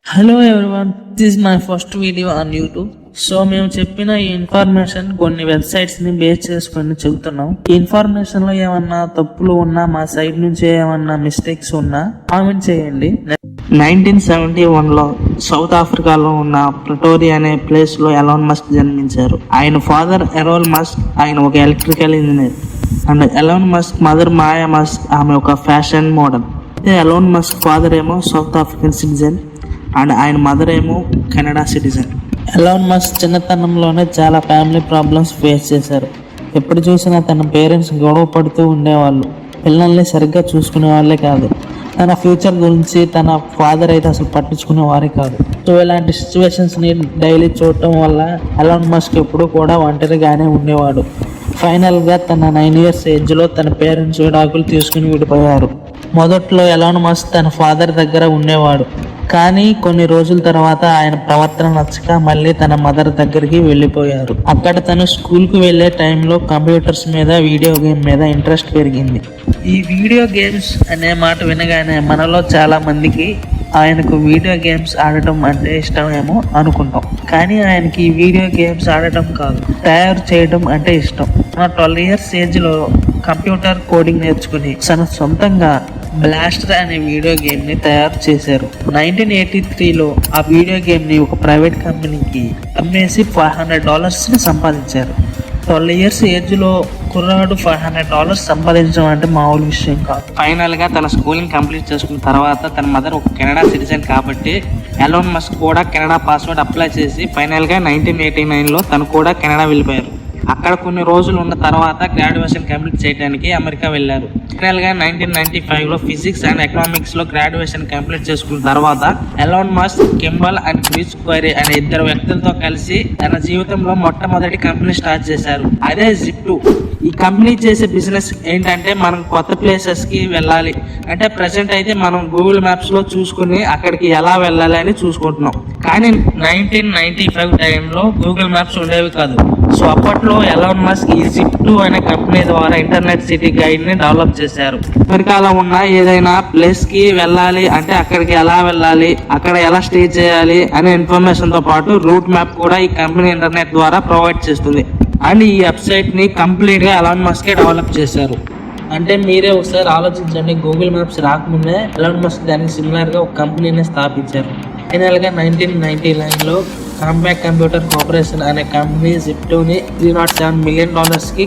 Hello everyone, this my first video on YouTube. So మేము చెప్పిన ఈ ఇన్ఫర్మేషన్ కొన్ని వెబ్సైట్స్ ని బేస్ చేసుకొని చెబుతున్నాం. ఈ ఇన్ఫర్మేషన్ లో ఏమన్నా తప్పులు ఉన్నా, మా సైడ్ నుంచి ఏమన్నా మిస్టేక్స్ ఉన్నా కామెంట్ చేయండి. 1971లో సౌత్ ఆఫ్రికాలో ఉన్న ప్రిటోరియా అనే ప్లేస్ లో ఎలాన్ మస్క్ జన్మించారు. ఆయన ఫాదర్ ఎరోల్ మస్క్, ఆయన ఒక electrical engineer. And Elon Musk mother Maya Musk, ఆమె ఒక ఫ్యాషన్ మోడల్. అయితే ఎలాన్ మస్క్ ఫాదర్ ఏమో సౌత్ ఆఫ్రికన్ సిటిజన్ అండ్ ఆయన మదర్ ఏమో కెనడా సిటిజన్. ఎలాన్ మస్క్ చిన్నతనంలోనే చాలా ఫ్యామిలీ ప్రాబ్లమ్స్ ఫేస్ చేశారు. ఎప్పుడు చూసినా తన పేరెంట్స్ గొడవ పడుతూ ఉండేవాళ్ళు. పిల్లల్ని సరిగ్గా చూసుకునే వాళ్ళే కాదు, తన ఫ్యూచర్ గురించి తన ఫాదర్ అయితే అసలు పట్టించుకునేవారే కాదు. సో ఇలాంటి సిచ్యువేషన్స్ని డైలీ చూడటం వల్ల ఎలాన్ మస్క్ ఎప్పుడు కూడా ఒంటరిగానే ఉండేవాడు. ఫైనల్గా తన 9 years ఏజ్లో తన పేరెంట్స్ విడాకులు తీసుకుని విడిపోయారు. మొదట్లో ఎలాన్ మస్క్ తన ఫాదర్ దగ్గర ఉండేవాడు, కానీ కొన్ని రోజుల తర్వాత ఆయన ప్రవర్తన నచ్చక మళ్ళీ తన మదర్ దగ్గరికి వెళ్ళిపోయారు. అక్కడ తను స్కూల్కి వెళ్ళే టైంలో కంప్యూటర్స్ మీద, వీడియో గేమ్ మీద ఇంట్రెస్ట్ పెరిగింది. ఈ వీడియో గేమ్స్ అనే మాట వినగానే మనలో చాలా మందికి ఆయనకు వీడియో గేమ్స్ ఆడటం అంటే ఇష్టమేమో అనుకుంటాం. కానీ ఆయనకి ఈ వీడియో గేమ్స్ ఆడటం కాదు, తయారు చేయడం అంటే ఇష్టం. 12 years ఏజ్లో కంప్యూటర్ కోడింగ్ నేర్చుకుని తన సొంతంగా బ్లాస్టర్ అనే వీడియో గేమ్ని తయారు చేశారు. 1983లో ఆ వీడియో గేమ్ని ఒక ప్రైవేట్ కంపెనీకి అమ్మేసి $500 సంపాదించారు. 12 years ఏజ్లో కుర్రాడు $500 సంపాదించడం అంటే మామూలు విషయం కాదు. ఫైనల్గా తన స్కూలింగ్ కంప్లీట్ చేసుకున్న తర్వాత తన మదర్ ఒక కెనడా సిటిజన్ కాబట్టి ఎలాన్ మస్క్ కూడా కెనడా పాస్పోర్ట్ అప్లై చేసి ఫైనల్గా 1989లో తను కూడా కెనడా వెళ్ళిపోయారు. అక్కడ కొన్ని రోజులు ఉన్న తర్వాత గ్రాడ్యుయేషన్ కంప్లీట్ చేయడానికి అమెరికా వెళ్ళారు. ఫైనల్గా 1995లో ఫిజిక్స్ అండ్ ఎకనామిక్స్లో గ్రాడ్యుయేషన్ కంప్లీట్ చేసుకున్న తర్వాత Elon Musk, Kimbal and Chris Kouri అనే 2 వ్యక్తులతో కలిసి తన జీవితంలో మొట్టమొదటి కంపెనీ స్టార్ట్ చేశారు. అదే Zip2. ఈ కంపెనీ చేసే బిజినెస్ ఏంటంటే మనం కొత్త ప్లేసెస్కి వెళ్ళాలి అంటే ప్రజెంట్ అయితే మనం గూగుల్ మ్యాప్స్లో చూసుకుని అక్కడికి ఎలా వెళ్ళాలి అని చూసుకుంటున్నాం. కానీ 1995 టైంలో గూగుల్ మ్యాప్స్ ఉండేవి కాదు. సో అప్పట్లో ఎలాన్ మస్క్ ఈ Zip2 అనే కంపెనీ ద్వారా ఇంటర్నెట్ సిటీ గైడ్ని డెవలప్ చేశారు. అమెరికాలో ఉన్న ఏదైనా ప్లేస్కి వెళ్ళాలి అంటే అక్కడికి ఎలా వెళ్ళాలి, అక్కడ ఎలా స్టే చేయాలి అనే ఇన్ఫర్మేషన్తో పాటు రూట్ మ్యాప్ కూడా ఈ కంపెనీ ఇంటర్నెట్ ద్వారా ప్రొవైడ్ చేస్తుంది. అండ్ ఈ వెబ్సైట్ని కంప్లీట్గా ఎలాన్ మస్కే డెవలప్ చేశారు. అంటే మీరే ఒకసారి ఆలోచించండి, గూగుల్ మ్యాప్స్ రాకముందే ఎలాన్ మస్క్ దానికి సిమిలర్గా ఒక కంపెనీని స్థాపించారు. ఫైనల్గా 1999లో కాంపాక్ట్ కంప్యూటర్ కార్పొరేషన్ అనే కంపెనీ Zip2ని $307 million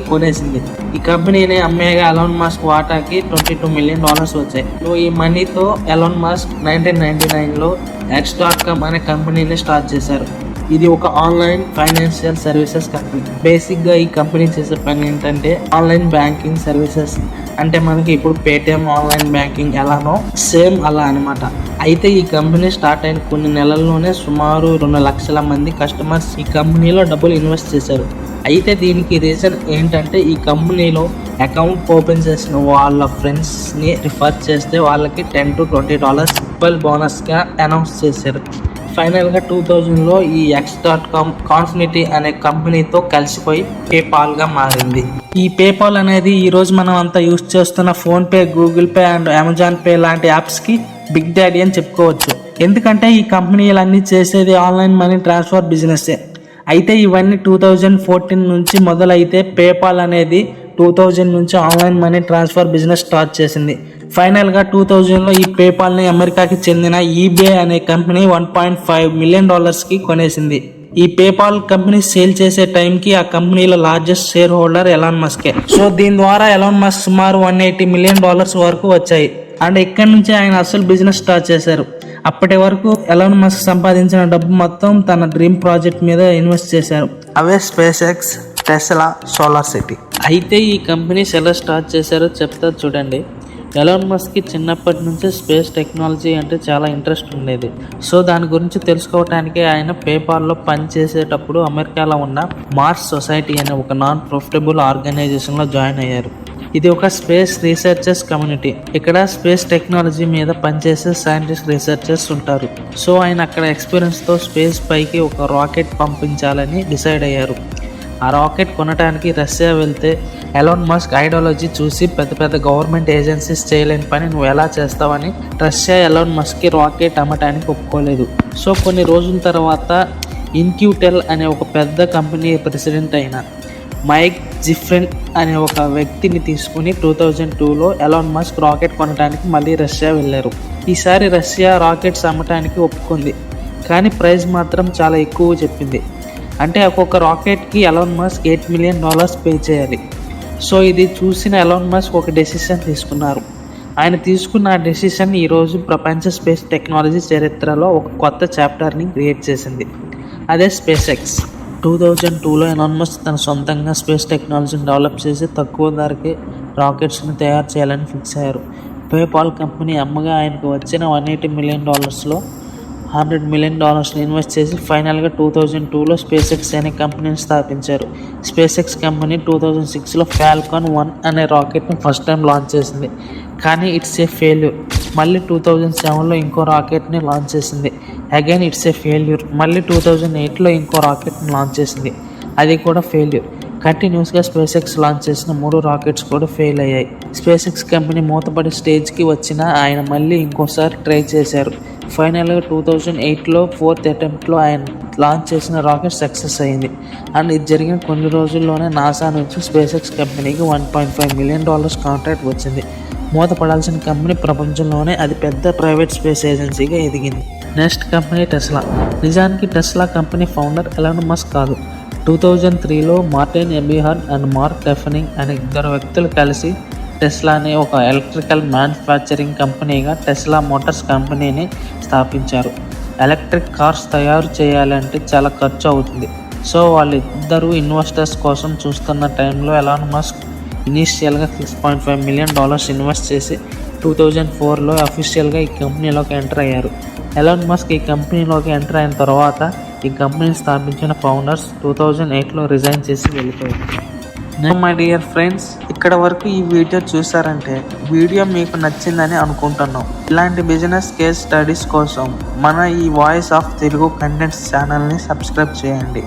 కొనేసింది. ఈ కంపెనీని అమ్మేగా ఎలాన్ మస్క్ వాటాకి $22 million వచ్చాయి. సో ఈ మనీతో ఎలాన్ మస్క్ 1999లో X.com అనే కంపెనీని స్టార్ట్ చేశారు. ఇది ఒక ఆన్లైన్ ఫైనాన్షియల్ సర్వీసెస్ కంపెనీ. బేసిక్గా ఈ కంపెనీ చేసే పని ఏంటంటే ఆన్లైన్ బ్యాంకింగ్ సర్వీసెస్. అంటే మనకి ఇప్పుడు పేటిఎం ఆన్లైన్ బ్యాంకింగ్ ఎలానో సేమ్ అలా అనమాట. అయితే ఈ కంపెనీ స్టార్ట్ అయిన కొన్ని నెలల్లోనే సుమారు 2 లక్షల మంది కస్టమర్స్ ఈ కంపెనీలో డబ్బులు ఇన్వెస్ట్ చేశారు. అయితే దీనికి రీజన్ ఏంటంటే ఈ కంపెనీలో అకౌంట్ ఓపెన్ చేసిన వాళ్ళ ఫ్రెండ్స్ని రిఫర్ చేస్తే వాళ్ళకి $10 to $20 బోనస్గా అనౌన్స్ చేశారు. ఫైనల్గా 2000లో ఈ X.com కాన్ఫినిటీ అనే కంపెనీతో కలిసిపోయి పేపాల్గా మారింది. ఈ పేపాల్ అనేది ఈరోజు మనం అంతా యూజ్ చేస్తున్న PhonePe, Google pay and Amazon pay లాంటి యాప్స్కి బిగ్ డాడీ అని చెప్పుకోవచ్చు. ఎందుకంటే ఈ కంపెనీలన్నీ చేసేది ఆన్లైన్ మనీ ట్రాన్స్ఫర్ బిజినెస్సే. అయితే ఇవన్నీ 2014 నుంచి మొదలైతే పేపాల్ అనేది 2000 నుంచి online money transfer business start చేసింది. ఫైనల్గా 2000లో ఈ పేపాల్ని అమెరికాకి చెందిన ఈబే అనే కంపెనీ $1.5 million కొనేసింది. ఈ పేపాల్ కంపెనీ సేల్ చేసే టైంకి ఆ కంపెనీలో లార్జెస్ట్ షేర్ హోల్డర్ ఎలాన్ మస్కే. సో దీని ద్వారా ఎలాన్ మస్క్ సుమారు $180 million వరకు వచ్చాయి. అండ్ ఇక్కడి నుంచి ఆయన అసలు బిజినెస్ స్టార్ట్ చేశారు. అప్పటి వరకు ఎలాన్ మస్క్ సంపాదించిన డబ్బు మొత్తం తన డ్రీమ్ ప్రాజెక్ట్ మీద ఇన్వెస్ట్ చేశారు. అవే SpaceX, Tesla, SolarCity. అయితే ఈ కంపెనీస్ ఎలా స్టార్ట్ చేశారో చెప్తా చూడండి. ఎలాన్ మస్క్కి చిన్నప్పటి నుంచే స్పేస్ టెక్నాలజీ అంటే చాలా ఇంట్రెస్ట్ ఉండేది. సో దాని గురించి తెలుసుకోవడానికి ఆయన పేపాల్లో పనిచేసేటప్పుడు అమెరికాలో ఉన్న మార్స్ సొసైటీ అనే ఒక నాన్ ప్రాఫిటబుల్ ఆర్గనైజేషన్లో జాయిన్ అయ్యారు. ఇది ఒక స్పేస్ రీసెర్చర్స్ కమ్యూనిటీ. ఇక్కడ స్పేస్ టెక్నాలజీ మీద పనిచేసే సైంటిస్ట్ రీసెర్చర్స్ ఉంటారు. సో ఆయన అక్కడ ఎక్స్పీరియన్స్తో స్పేస్ పైకి ఒక రాకెట్ పంపించాలని డిసైడ్ అయ్యారు. ఆ రాకెట్ కొనడానికి రష్యా వెళ్తే ఎలాన్ మస్క్ ఐడియాలజీ చూసి పెద్ద పెద్ద గవర్నమెంట్ ఏజెన్సీస్ చేయలేని పని నువ్వు ఎలా చేస్తావని రష్యా ఎలాన్ మస్క్కి రాకెట్ అమ్మటానికి ఒప్పుకోలేదు. సో కొన్ని రోజుల తర్వాత ఇన్క్యూటెల్ అనే ఒక పెద్ద కంపెనీ ప్రెసిడెంట్ అయిన మైక్ జిఫ్రెన్ అనే ఒక వ్యక్తిని తీసుకుని 2002లో ఎలాన్ మస్క్ రాకెట్ కొనడానికి మళ్ళీ రష్యా వెళ్ళారు. ఈసారి రష్యా రాకెట్స్ అమ్మటానికి ఒప్పుకుంది, కానీ ప్రైస్ మాత్రం చాలా ఎక్కువ చెప్పింది. అంటే ఒక్కొక్క రాకెట్కి ఎలాన్ మస్క్ $8 మిలియన్ పే చేయాలి. సో ఇది చూసిన ఎలాన్ మస్క్ ఒక డెసిషన్ తీసుకున్నారు. ఆయన తీసుకున్న ఆ డెసిషన్ ఈరోజు ప్రపంచ స్పేస్ టెక్నాలజీ చరిత్రలో ఒక కొత్త చాప్టర్ని క్రియేట్ చేసింది. అదే స్పేస్ ఎక్స్. 2002లో ఎలాన్ మస్క్ తన సొంతంగా స్పేస్ టెక్నాలజీని డెవలప్ చేసి తక్కువ ధరకే రాకెట్స్ని తయారు చేయాలని ఫిక్స్ అయ్యారు. పేపాల్ కంపెనీ అమ్మగా ఆయనకు వచ్చిన $180 మిలియన్లో $100 మిలియన్ ఇన్వెస్ట్ చేసి ఫైనల్గా 2002లో స్పేస్ ఎక్స్ అనే కంపెనీని స్థాపించారు. స్పేస్ ఎక్స్ కంపెనీ 2006లో ఫాల్కాన్ 1 అనే రాకెట్ని ఫస్ట్ టైం లాంచ్ చేసింది, కానీ ఇట్స్ ఏ ఫెయిల్యూర్. మళ్ళీ 2007లో ఇంకో రాకెట్ని లాంచ్ చేసింది, అగైన్ ఇట్స్ ఏ ఫెయిల్యూర్. మళ్ళీ 2008లో ఇంకో రాకెట్ని లాంచ్ చేసింది, అది కూడా ఫెయిల్యూర్. కంటిన్యూస్గా స్పేస్ ఎక్స్ లాంచ్ చేసిన 3 రాకెట్స్ కూడా ఫెయిల్ అయ్యాయి. స్పేస్ ఎక్స్ కంపెనీ మూతపడి స్టేజ్కి వచ్చినా ఆయన మళ్ళీ ఇంకోసారి ట్రై చేశారు. ఫైనల్గా 2008లో 4th అటెంప్ట్లో ఆయన లాంచ్ చేసిన రాకెట్ సక్సెస్ అయింది. అండ్ ఇది జరిగిన కొన్ని రోజుల్లోనే నాసా నుంచి స్పేస్ ఎక్స్ కంపెనీకి $1.5 మిలియన్ కాంట్రాక్ట్ వచ్చింది. మూతపడాల్సిన కంపెనీ ప్రపంచంలోనే అది పెద్ద ప్రైవేట్ స్పేస్ ఏజెన్సీగా ఎదిగింది. Next company Tesla. నిజానికి Tesla company founder Elon Musk కాదు. 2003లో Martin Eberhard and Marc Tarpenning అనే 2 వ్యక్తులు కలిసి టెస్లా అనే ఒక ఎలక్ట్రికల్ మ్యానుఫ్యాక్చరింగ్ కంపెనీగా టెస్లా మోటార్స్ కంపెనీని స్థాపించారు. ఎలక్ట్రిక్ కార్స్ తయారు చేయాలంటే చాలా ఖర్చు అవుతుంది. సో వాళ్ళిద్దరూ ఇన్వెస్టర్స్ కోసం చూస్తున్న టైంలో ఎలాన్ మస్క్ ఇనీషియల్గా $6.5 మిలియన్ ఇన్వెస్ట్ చేసి 2004లో అఫీషియల్గా ఈ కంపెనీలోకి ఎంటర్ అయ్యారు. ఎలాన్ మస్క్ ఈ కంపెనీలోకి ఎంటర్ అయిన తర్వాత ఈ కంపెనీని స్థాపించిన ఫౌండర్స్ 2008లో రిజైన్ చేసి వెళ్ళిపోయారు. మై డియర్ ఫ్రెండ్స్, ఇక్కడ వరకు ఈ వీడియో చూసారంటే వీడియో మీకు నచ్చిందని అనుకుంటున్నాం. ఇలాంటి బిజినెస్ కేస్ స్టడీస్ కోసం మన ఈ వాయిస్ ఆఫ్ తెలుగు కంటెంట్స్ ఛానల్ని సబ్స్క్రైబ్ చేయండి.